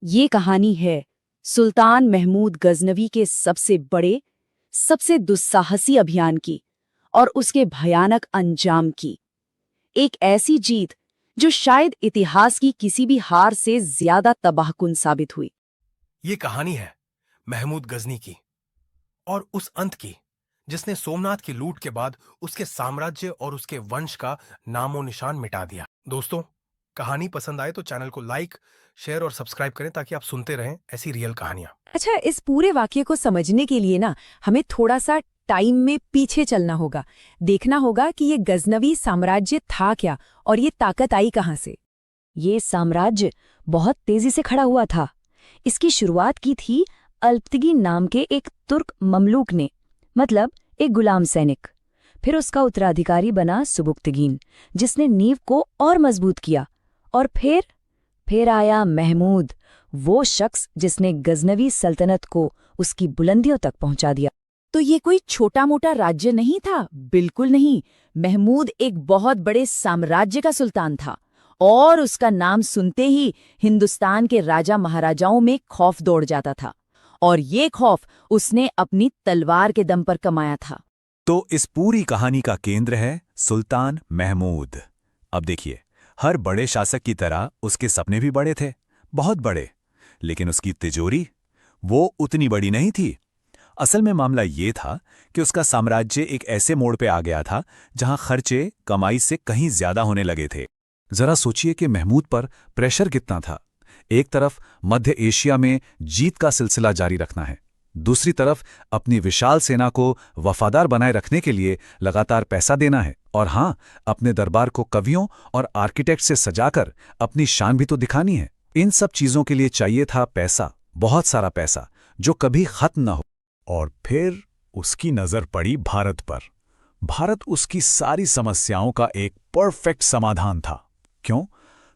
ये कहानी है सुल्तान महमूद गजनवी के सबसे बड़े, सबसे दुस्साहसी अभियान की और उसके भयानक अंजाम की। एक ऐसी जीत जो शायद इतिहास की किसी भी हार से ज्यादा तबाहकुन साबित हुई। ये कहानी है महमूद गजनी की और उस अंत की जिसने सोमनाथ की लूट के बाद उसके साम्राज्य और उसके वंश का नामो निशान मिटा दिया। दोस्तों, कहानी पसंद आए तो चैनल को लाइक, शेयर और सब्सक्राइब करें ताकि आप सुनते रहें ऐसी रियल कहानियां। अच्छा, इस पूरे वाक्य को समझने के लिए ना हमें थोड़ा सा टाइम में पीछे चलना होगा। देखना होगा कि ये गजनवी साम्राज्य था क्या और ये ताकत आई कहाँ से। ये साम्राज्य बहुत तेजी से खड़ा हुआ था। इसकी शुरुआत की थी अल्पतगी नाम के एक तुर्क ममलूक ने, मतलब एक गुलाम सैनिक। फिर उसका उत्तराधिकारी बना सुबुक्तगीन, जिसने नींव को और मजबूत किया। और फिर आया महमूद, वो शख्स जिसने गजनवी सल्तनत को उसकी बुलंदियों तक पहुंचा दिया। तो ये कोई छोटा मोटा राज्य नहीं था, बिल्कुल नहीं। महमूद एक बहुत बड़े साम्राज्य का सुल्तान था और उसका नाम सुनते ही हिंदुस्तान के राजा महाराजाओं में खौफ दौड़ जाता था। और ये खौफ उसने अपनी तलवार के दम पर कमाया था। तो इस पूरी कहानी का केंद्र है सुल्तान महमूद। अब देखिए, हर बड़े शासक की तरह उसके सपने भी बड़े थे, बहुत बड़े। लेकिन उसकी तिजोरी वो उतनी बड़ी नहीं थी। असल में मामला ये था कि उसका साम्राज्य एक ऐसे मोड़ पे आ गया था जहां खर्चे कमाई से कहीं ज्यादा होने लगे थे। जरा सोचिए कि महमूद पर प्रेशर कितना था। एक तरफ मध्य एशिया में जीत का सिलसिला जारी रखना है, दूसरी तरफ अपनी विशाल सेना को वफादार बनाए रखने के लिए लगातार पैसा देना है, और हाँ, अपने दरबार को कवियों और आर्किटेक्ट से सजाकर अपनी शान भी तो दिखानी है। इन सब चीजों के लिए चाहिए था पैसा, बहुत सारा पैसा, जो कभी खत्म न हो। और फिर उसकी नजर पड़ी भारत पर। भारत उसकी सारी समस्याओं का एक परफेक्ट समाधान था। क्यों?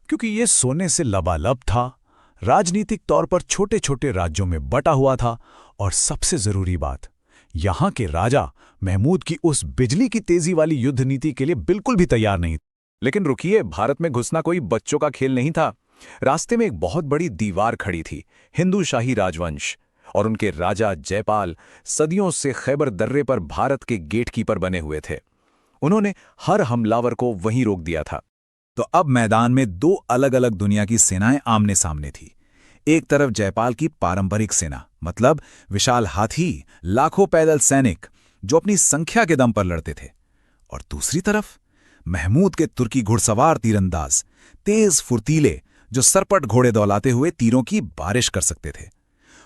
क्योंकि ये सोने से लबालब था, राजनीतिक तौर पर छोटे छोटे राज्यों में बटा हुआ था, और सबसे जरूरी बात, यहां के राजा महमूद की उस बिजली की तेजी वाली युद्ध नीति के लिए बिल्कुल भी तैयार नहीं। लेकिन रुकिए, भारत में घुसना कोई बच्चों का खेल नहीं था। रास्ते में एक बहुत बड़ी दीवार खड़ी थी, हिंदू शाही राजवंश और उनके राजा जयपाल सदियों से खैबर दर्रे पर भारत के गेटकीपर बने हुए थे। उन्होंने हर हमलावर को वहीं रोक दिया था। तो अब मैदान में दो अलग अलग दुनिया की सेनाएं आमने सामने थी। एक तरफ जयपाल की पारंपरिक सेना, मतलब विशाल हाथी, लाखों पैदल सैनिक जो अपनी संख्या के दम पर लड़ते थे, और दूसरी तरफ महमूद के तुर्की घुड़सवार तीरंदाज, तेज फुर्तीले, जो सरपट घोड़े दौलाते हुए तीरों की बारिश कर सकते थे।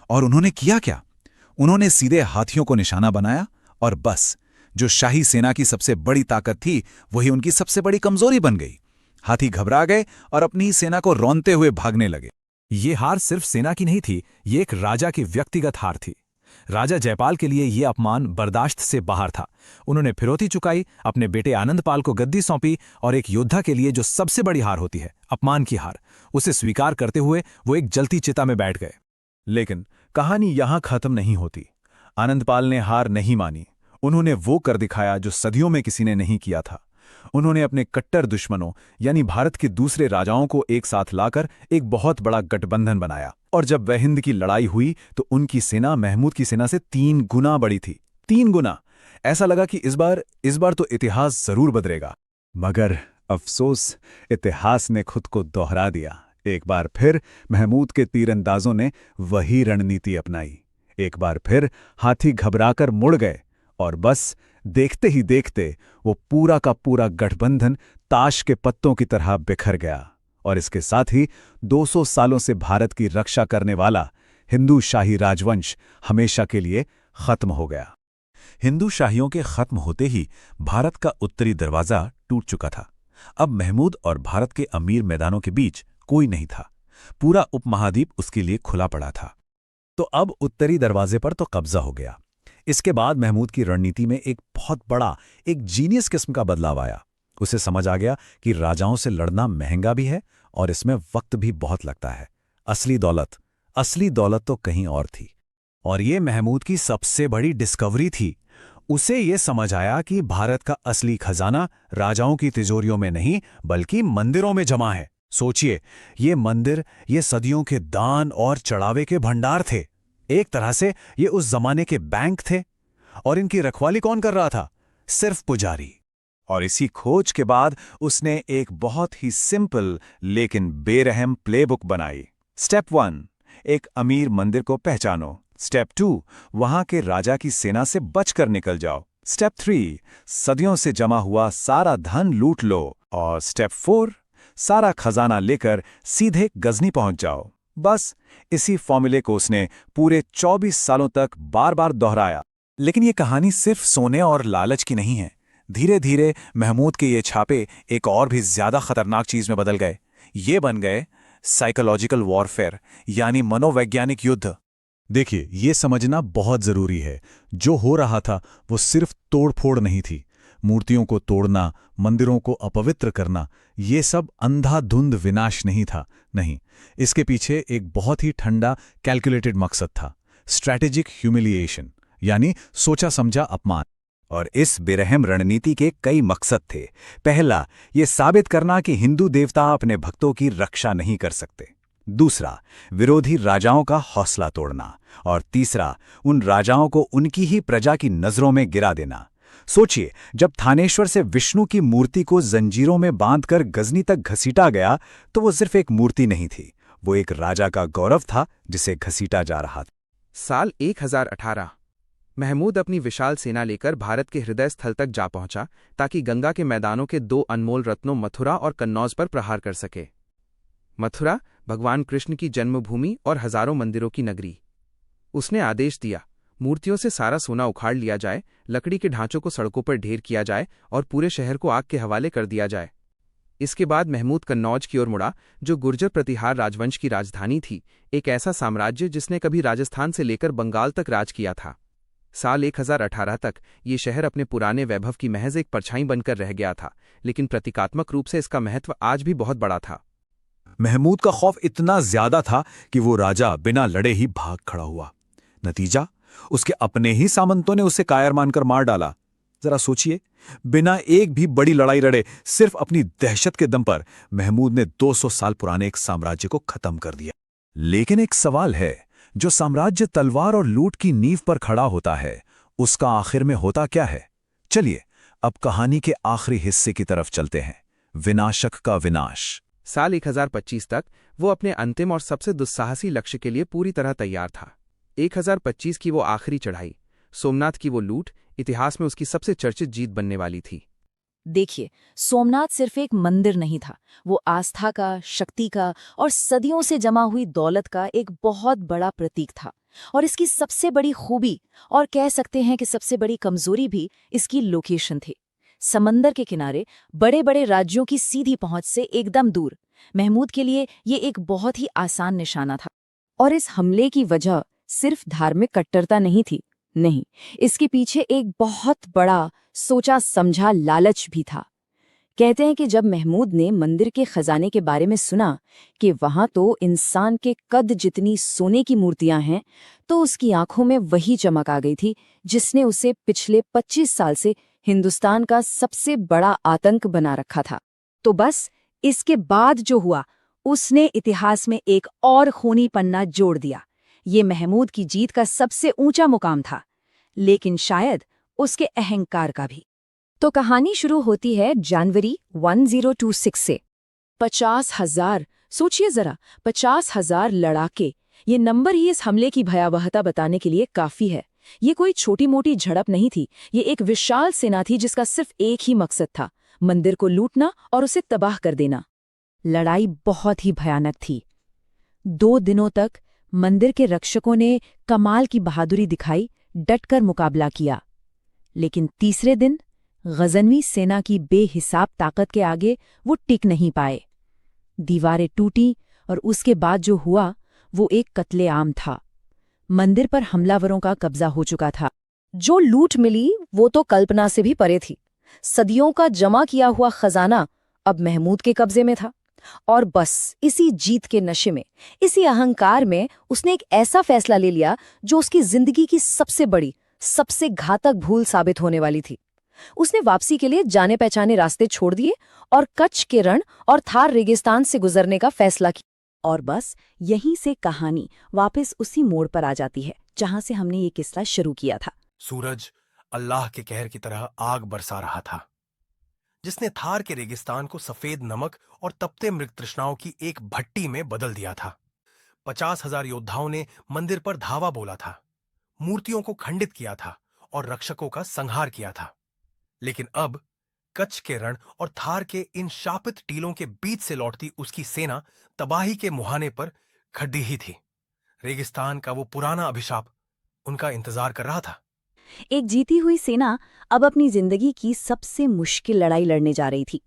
और उन्होंने किया क्या? उन्होंने सीधे हाथियों को निशाना बनाया, और बस, जो शाही सेना की सबसे बड़ी ताकत थी वही उनकी सबसे बड़ी कमजोरी बन गई। हाथी घबरा गए और अपनी सेना को रौंदते हुए भागने लगे। ये हार सिर्फ सेना की नहीं थी, ये एक राजा की व्यक्तिगत हार थी। राजा जयपाल के लिए ये अपमान बर्दाश्त से बाहर था। उन्होंने फिरौती चुकाई, अपने बेटे आनंदपाल को गद्दी सौंपी, और एक योद्धा के लिए जो सबसे बड़ी हार होती है, अपमान की हार, उसे स्वीकार करते हुए वो एक जलती चिता में बैठ गए। लेकिन कहानी यहां खत्म नहीं होती। आनंदपाल ने हार नहीं मानी। उन्होंने वो कर दिखाया जो सदियों में किसी ने नहीं किया था। उन्होंने अपने कट्टर दुश्मनों यानी भारत के दूसरे राजाओं को एक साथ लाकर एक बहुत बड़ा गठबंधन बनाया, और जब वह हिंद की लड़ाई हुई तो उनकी सेना महमूद की सेना से 3 गुना बड़ी थी। 3 गुना। ऐसा लगा कि इस बार तो इतिहास जरूर बदलेगा। मगर अफसोस, इतिहास ने खुद को दोहरा दिया। एक बार फिर महमूद के तीरंदाजों ने वही रणनीति अपनाई। एक बार फिर हाथी घबराकर मुड़ गए, और बस देखते ही देखते वो पूरा का पूरा गठबंधन ताश के पत्तों की तरह बिखर गया। और इसके साथ ही 200 सालों से भारत की रक्षा करने वाला हिंदू शाही राजवंश हमेशा के लिए खत्म हो गया। हिंदू शाहियों के खत्म होते ही भारत का उत्तरी दरवाजा टूट चुका था। अब महमूद और भारत के अमीर मैदानों के बीच कोई नहीं था। पूरा उपमहाद्वीप उसके लिए खुला पड़ा था। तो अब उत्तरी दरवाजे पर तो कब्जा हो गया। इसके बाद महमूद की रणनीति में एक बहुत बड़ा, एक जीनियस किस्म का बदलाव आया। उसे समझ आ गया कि राजाओं से लड़ना महंगा भी है और इसमें वक्त भी बहुत लगता है। असली दौलत तो कहीं और थी। और ये महमूद की सबसे बड़ी डिस्कवरी थी। उसे ये समझ आया कि भारत का असली खजाना राजाओं की तिजोरियों में नहीं, बल्कि मंदिरों में जमा है। सोचिए, ये मंदिर, ये सदियों के दान और चढ़ावे के भंडार थे। एक तरह से ये उस जमाने के बैंक थे। और इनकी रखवाली कौन कर रहा था? सिर्फ पुजारी। और इसी खोज के बाद उसने एक बहुत ही सिंपल लेकिन बेरहम प्लेबुक बनाई। स्टेप 1, एक अमीर मंदिर को पहचानो। स्टेप 2, वहां के राजा की सेना से बचकर निकल जाओ। स्टेप 3, सदियों से जमा हुआ सारा धन लूट लो। और स्टेप 4, सारा खजाना लेकर सीधे गजनी पहुंच जाओ। बस इसी फॉर्मूले को उसने पूरे 24 सालों तक बार बार दोहराया। लेकिन ये कहानी सिर्फ सोने और लालच की नहीं है। धीरे धीरे महमूद के ये छापे एक और भी ज्यादा खतरनाक चीज में बदल गए। ये बन गए साइकोलॉजिकल वॉरफेयर, यानी मनोवैज्ञानिक युद्ध। देखिए, ये समझना बहुत जरूरी है। जो हो रहा था वो सिर्फ तोड़फोड़ नहीं थी। मूर्तियों को तोड़ना, मंदिरों को अपवित्र करना, ये सब अंधाधुंध विनाश नहीं था। नहीं, इसके पीछे एक बहुत ही ठंडा कैलकुलेटेड मकसद था। स्ट्रैटेजिक ह्यूमिलिएशन, यानी सोचा समझा अपमान। और इस बेरहम रणनीति के कई मकसद थे। पहला, ये साबित करना कि हिंदू देवता अपने भक्तों की रक्षा नहीं कर सकते। दूसरा, विरोधी राजाओं का हौसला तोड़ना। और तीसरा, उन राजाओं को उनकी ही प्रजा की नजरों में गिरा देना। सोचिए, जब थानेश्वर से विष्णु की मूर्ति को जंजीरों में बांधकर गजनी तक घसीटा गया, तो वो सिर्फ एक मूर्ति नहीं थी, वो एक राजा का गौरव था जिसे घसीटा जा रहा था। साल 1018 महमूद अपनी विशाल सेना लेकर भारत के हृदय स्थल तक जा पहुंचा ताकि गंगा के मैदानों के 2 अनमोल रत्नों मथुरा और कन्नौज पर प्रहार कर सके। मथुरा भगवान कृष्ण की जन्मभूमि और हजारों मंदिरों की नगरी। उसने आदेश दिया, मूर्तियों से सारा सोना उखाड़ लिया जाए, लकड़ी के ढांचों को सड़कों पर ढेर किया जाए और पूरे शहर को आग के हवाले कर दिया जाए। इसके बाद महमूद कन्नौज की ओर मुड़ा, जो गुर्जर प्रतिहार राजवंश की राजधानी थी, एक ऐसा साम्राज्य जिसने कभी राजस्थान से लेकर बंगाल तक राज किया था। साल 1018 तक ये शहर अपने पुराने वैभव की महज एक परछाई बनकर रह गया था, लेकिन प्रतीकात्मक रूप से इसका महत्व आज भी बहुत बड़ा था। महमूद का खौफ इतना ज्यादा था कि वो राजा बिना लड़े ही भाग खड़ा हुआ। नतीजा, उसके अपने ही सामंतों ने उसे कायर मानकर मार डाला। जरा सोचिए, बिना एक भी बड़ी लड़ाई लड़े, सिर्फ अपनी दहशत के दम पर महमूद ने 200 साल पुराने एक साम्राज्य को खत्म कर दिया। लेकिन एक सवाल है, जो साम्राज्य तलवार और लूट की नींव पर खड़ा होता है, उसका आखिर में होता क्या है? चलिए अब कहानी के आखिरी हिस्से की तरफ चलते हैं, विनाशक का विनाश। साल 1025 तक वो अपने अंतिम और सबसे दुस्साहसी लक्ष्य के लिए पूरी तरह तैयार था। 1025 की वो आखिरी चढ़ाई, सोमनाथ की वो लूट, इतिहास में उसकी सबसे चर्चित जीत बनने वाली थी। देखिए, सोमनाथ सिर्फ एक मंदिर नहीं था, वो आस्था का, शक्ति का और सदियों से जमा हुई दौलत का एक बहुत बड़ा प्रतीक था। और इसकी सबसे बड़ी खूबी, और कह सकते हैं कि सबसे बड़ी कमजोरी भी, इसकी लोकेशन थी। समंदर के किनारे, बड़े बड़े राज्यों की सीधी पहुंच से एकदम दूर। महमूद के लिए ये एक बहुत ही आसान निशाना था। और इस हमले की वजह सिर्फ धार्मिक कट्टरता नहीं थी, नहीं, इसके पीछे एक बहुत बड़ा सोचा समझा लालच भी था। कहते हैं कि जब महमूद ने मंदिर के खजाने के बारे में सुना कि वहां तो इंसान के कद जितनी सोने की मूर्तियां हैं, तो उसकी आंखों में वही चमक आ गई थी जिसने उसे पिछले 25 साल से हिंदुस्तान का सबसे बड़ा आतंक बना रखा था। तो बस इसके बाद जो हुआ, उसने इतिहास में एक और खूनी पन्ना जोड़ दिया। ये महमूद की जीत का सबसे ऊंचा मुकाम था, लेकिन शायद उसके अहंकार का भी। तो कहानी शुरू होती है जनवरी 1026 से। 50,000, सोचिए जरा, 50,000 लड़ाके, ये नंबर ही इस हमले की भयावहता बताने के लिए काफी है। ये कोई छोटी मोटी झड़प नहीं थी, ये एक विशाल सेना थी जिसका सिर्फ एक ही मकसद था, मंदिर को लूटना और उसे तबाह कर देना। लड़ाई बहुत ही भयानक थी। 2 दिनों तक मंदिर के रक्षकों ने कमाल की बहादुरी दिखाई, डटकर मुकाबला किया। लेकिन तीसरे दिन गजनवी सेना की बेहिसाब ताकत के आगे वो टिक नहीं पाए। दीवारें टूटी और उसके बाद जो हुआ वो एक कत्लेआम था। मंदिर पर हमलावरों का कब्जा हो चुका था। जो लूट मिली वो तो कल्पना से भी परे थी। सदियों का जमा किया हुआ खजाना अब महमूद के कब्जे में था। और बस इसी जीत के नशे में, इसी अहंकार में उसने एक ऐसा फैसला ले लिया जो उसकी जिंदगी की सबसे बड़ी, सबसे घातक भूल साबित होने वाली थी। उसने वापसी के लिए जाने पहचाने रास्ते छोड़ दिए और कच्छ के रण और थार रेगिस्तान से गुजरने का फैसला किया। और बस यहीं से कहानी वापस उसी मोड़ पर आ जाती है जहां से हमने ये किस्सा शुरू किया था। सूरज अल्लाह के कहर की तरह आग बरसा रहा था, जिसने थार के रेगिस्तान को सफेद नमक और तपते मृग तृष्णाओं की एक भट्टी में बदल दिया था। 50,000 योद्धाओं ने मंदिर पर धावा बोला था, मूर्तियों को खंडित किया था और रक्षकों का संहार किया था। लेकिन अब कच्छ के रण और थार के इन शापित टीलों के बीच से लौटती उसकी सेना तबाही के मुहाने पर खड़ी ही थी। रेगिस्तान का वो पुराना अभिशाप उनका इंतजार कर रहा था। एक जीती हुई सेना अब अपनी जिंदगी की सबसे मुश्किल लड़ाई लड़ने जा रही थी,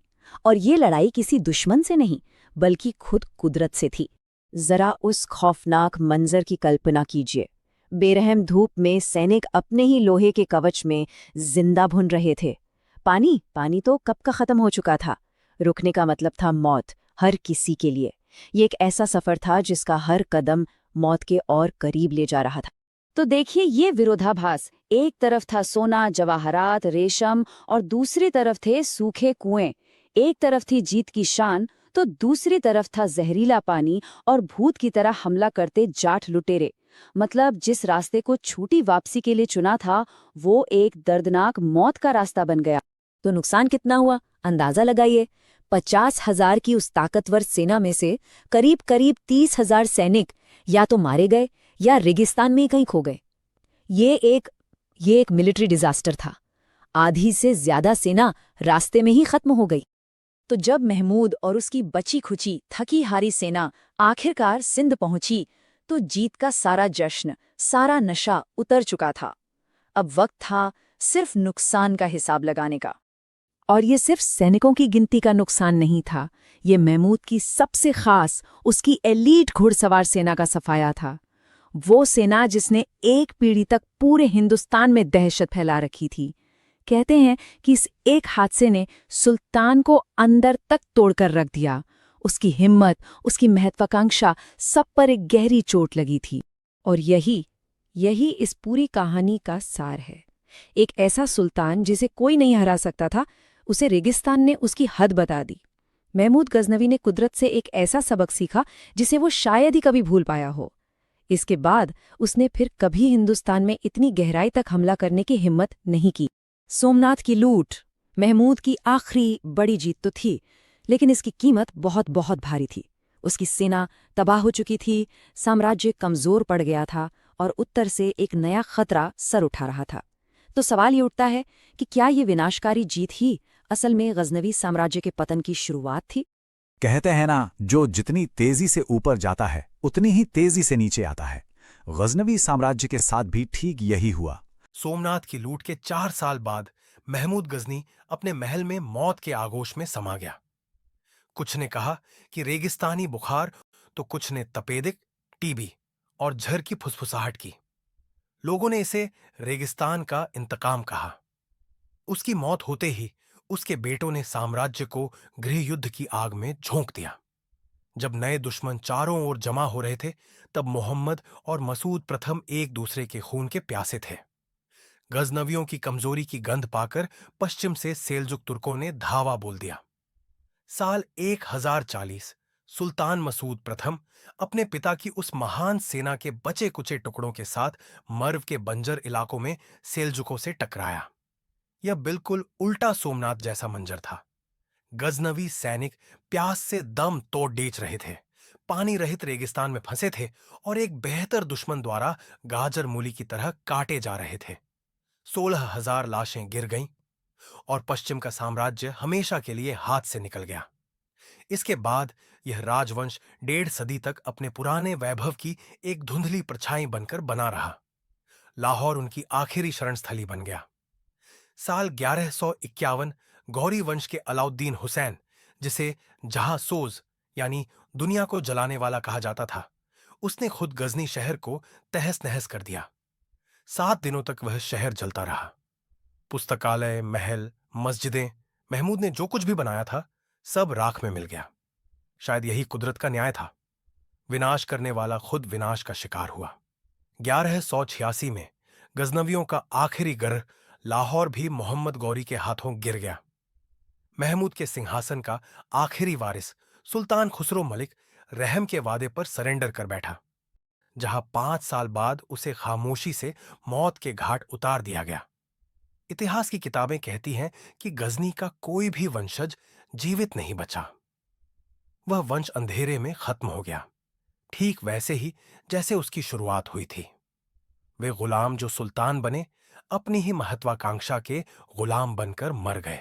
और ये लड़ाई किसी दुश्मन से नहीं बल्कि खुद कुदरत से थी। जरा उस खौफनाक मंजर की कल्पना कीजिए। बेरहम धूप में सैनिक अपने ही लोहे के कवच में जिंदा भुन रहे थे। पानी तो कब का खत्म हो चुका था। रुकने का मतलब था मौत, हर किसी के लिए। ये एक ऐसा सफर था जिसका हर कदम मौत के और करीब ले जा रहा था। तो देखिए ये विरोधाभास, एक तरफ था सोना, जवाहरात, रेशम और दूसरी तरफ थे सूखे कुएं। एक तरफ थी जीत की शान तो दूसरी तरफ था जहरीला पानी और भूत की तरह हमला करते जाट लुटेरे। मतलब जिस रास्ते को छूटी वापसी के लिए चुना था वो एक दर्दनाक मौत का रास्ता बन गया। तो नुकसान कितना हुआ अंदाजा लगाइए। 50,000 की उस ताकतवर सेना में से करीब करीब 30,000 सैनिक या तो मारे गए या रेगिस्तान में कहीं खो गए। ये एक मिलिट्री डिजास्टर था। आधी से ज्यादा सेना रास्ते में ही खत्म हो गई। तो जब महमूद और उसकी बची खुची थकी हारी सेना आखिरकार सिंध पहुंची तो जीत का सारा जश्न, सारा नशा उतर चुका था। अब वक्त था सिर्फ नुकसान का हिसाब लगाने का। और ये सिर्फ सैनिकों की गिनती का नुकसान नहीं था, ये महमूद की सबसे खास, उसकी एलीट घुड़सवार सेना का सफाया था। वो सेना जिसने एक पीढ़ी तक पूरे हिंदुस्तान में दहशत फैला रखी थी। कहते हैं कि इस एक हादसे ने सुल्तान को अंदर तक तोड़कर रख दिया। उसकी हिम्मत, उसकी महत्वाकांक्षा, सब पर एक गहरी चोट लगी थी। और यही इस पूरी कहानी का सार है। एक ऐसा सुल्तान जिसे कोई नहीं हरा सकता था, उसे रेगिस्तान ने उसकी हद बता दी। महमूद गजनवी ने कुदरत से एक ऐसा सबक सीखा जिसे वो शायद ही कभी भूल पाया हो। इसके बाद उसने फिर कभी हिंदुस्तान में इतनी गहराई तक हमला करने की हिम्मत नहीं की। सोमनाथ की लूट महमूद की आखिरी बड़ी जीत तो थी, लेकिन इसकी कीमत बहुत बहुत भारी थी। उसकी सेना तबाह हो चुकी थी, साम्राज्य कमजोर पड़ गया था और उत्तर से एक नया खतरा सर उठा रहा था। तो सवाल ये उठता है कि क्या ये विनाशकारी जीत ही असल में गजनवी साम्राज्य के पतन की शुरुआत थी? कहते हैं ना, जो जितनी तेजी से ऊपर जाता है उतनी ही तेजी से नीचे आता है। गजनवी साम्राज्य के साथ भी ठीक यही हुआ। सोमनाथ की लूट के 4 साल बाद महमूद गजनी अपने महल में मौत के आगोश में समा गया। कुछ ने कहा कि रेगिस्तानी बुखार, तो कुछ ने तपेदिक, टीबी और झर की फुसफुसाहट की। लोगों ने इसे रेगिस्तान का इंतकाम कहा। उसकी मौत होते ही उसके बेटों ने साम्राज्य को गृहयुद्ध की आग में झोंक दिया। जब नए दुश्मन चारों ओर जमा हो रहे थे, तब मोहम्मद और मसूद प्रथम एक दूसरे के खून के प्यासे थे। गजनवियों की कमजोरी की गंध पाकर पश्चिम से सेल्जुक तुर्कों ने धावा बोल दिया। साल 1040 सुल्तान मसूद प्रथम अपने पिता की उस महान सेना के बचे कुचे टुकड़ों के साथ मर्व के बंजर इलाकों में सेल्जुकों से टकराया। यह बिल्कुल उल्टा सोमनाथ जैसा मंजर था। गजनवी सैनिक प्यास से दम तोड़ बेच रहे थे, पानी रहित रेगिस्तान में फंसे थे और एक बेहतर दुश्मन द्वारा गाजर मूली की तरह काटे जा रहे थे। 16,000 लाशें गिर गईं और पश्चिम का साम्राज्य हमेशा के लिए हाथ से निकल गया। इसके बाद यह राजवंश 1.5 सदी तक अपने पुराने वैभव की एक धुंधली परछाई बनकर बना रहा। लाहौर उनकी आखिरी शरणस्थली बन गया। साल 1151 गौरी वंश के अलाउद्दीन हुसैन, जिसे जहां-सोज यानी दुनिया को जलाने वाला कहा जाता था, उसने खुद गजनी शहर को तहस-नहस कर दिया। 7 दिनों तक वह शहर जलता रहा। पुस्तकालय, महल, मस्जिदें, महमूद ने जो कुछ भी बनाया था, सब राख में मिल गया। शायद यही कुदरत का न्याय था। विनाश करने वाला खुद विनाश का शिकार हुआ। 1186 में गजनवियों का आखिरी गर्ह लाहौर भी मोहम्मद गौरी के हाथों गिर गया। महमूद के सिंहासन का आखिरी वारिस सुल्तान खुसरो मलिक रहम के वादे पर सरेंडर कर बैठा, जहां 5 साल बाद उसे खामोशी से मौत के घाट उतार दिया गया। इतिहास की किताबें कहती हैं कि गजनी का कोई भी वंशज जीवित नहीं बचा। वह वंश अंधेरे में खत्म हो गया, ठीक वैसे ही जैसे उसकी शुरुआत हुई थी। वे गुलाम जो सुल्तान बने, अपनी ही महत्वाकांक्षा के गुलाम बनकर मर गए।